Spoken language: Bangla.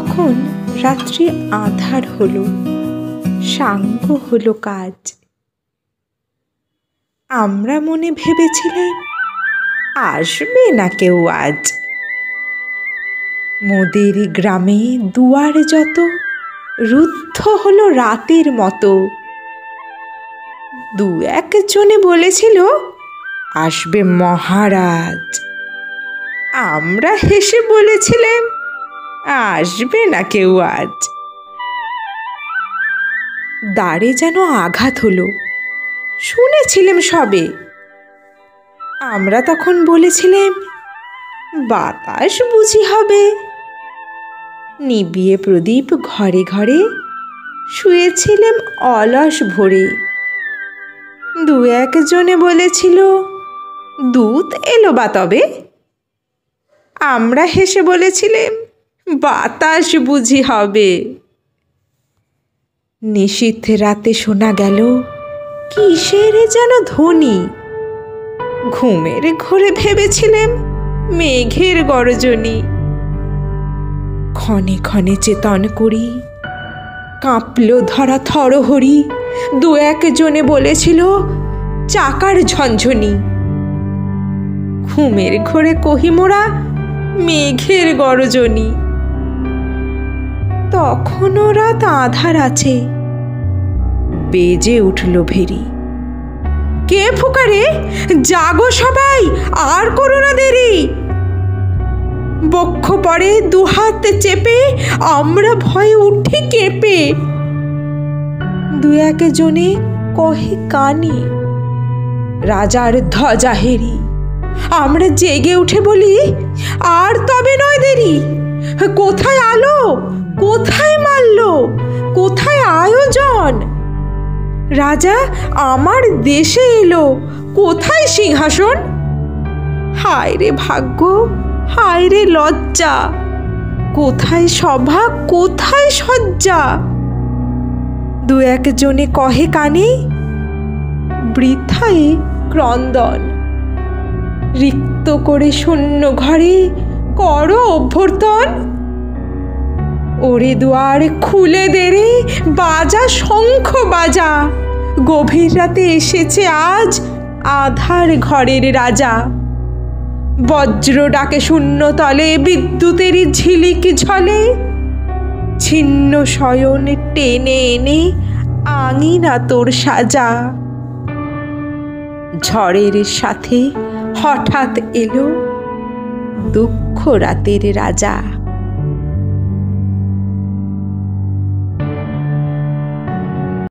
তখন রাত্রি আঁধার হলো, সাঙ্গ হলো কাজ। আমরা মনে ভেবেছিলাম আসবে না কেউ আজ। মোদের গ্রামে দুয়ার যত রুদ্ধ হলো রাতের মতো। দু একজনে বলেছিল আসবে মহারাজ। আমরা হেসে বলেছিলাম আসবে না কেউ আজ। দ্বারে যেন আঘাত হলো, শুনেছিলাম সবে। আমরা তখন বলেছিলাম বাতাস বুঝি হবে। নিবিয়ে প্রদীপ ঘরে ঘরে শুয়েছিলাম অলস ভরে। দু একজনে বলেছিল দূত এলো বা তবে। আমরা হেসে বলেছিলাম বাতাস বুঝি হবে। নিশীথ রাতে শোনা গেল কিসের যেন ধ্বনি। ঘুমের ঘোরে ভেবেছিলাম মেঘের গর্জনী। ক্ষণে ক্ষণে চেতন করি, কাঁপল ধরা থরহরি। দু একজনে বলেছিল চাকার ঝনঝনি। ঘুমের ঘোরে কহি মোরা মেঘের গর্জনী। তখনও রাত আঁধার আছে, বেজে উঠল ভেরি। কে ফুকারে, জাগো সবাই, আর করো না দেরি। বক্ষ পড়ে দুহাত চেপে আমরা ভয়ে উঠি কেঁপে। দু একজনে কহে কানে রাজার ধ্বজা হেরি। আমরা জেগে উঠে বলি আর তবে নয় দেরি। কোথায় আলো, কোথায় মাল্য, কোথায় আয়োজন? রাজা আমার দেশে এলো, কোথায় সিংহাসন? হায় রে ভাগ্য, হায় রে লজ্জা, কোথায় সভা, কোথায় সজ্জা? দু একজনে কহে কানে বৃথায় ক্রন্দন। রিক্ত করে শূন্য ঘরে করো অভ্যর্থন। ওরে দুয়ার খুলে দে রে, বাজা শঙ্খ বাজা। গভীর রাতে এসেছে আজ আধার ঘরের রাজা। বজ্র ডাকে শূন্য তলে, বিদ্যুতেরই ঝিলিক ঝলে। ছিন্ন শয়ন টেনে এনে আঙিনা তোর সাজা। ঝড়ের সাথে হঠাৎ এলো দুঃখ রাতের রাজা।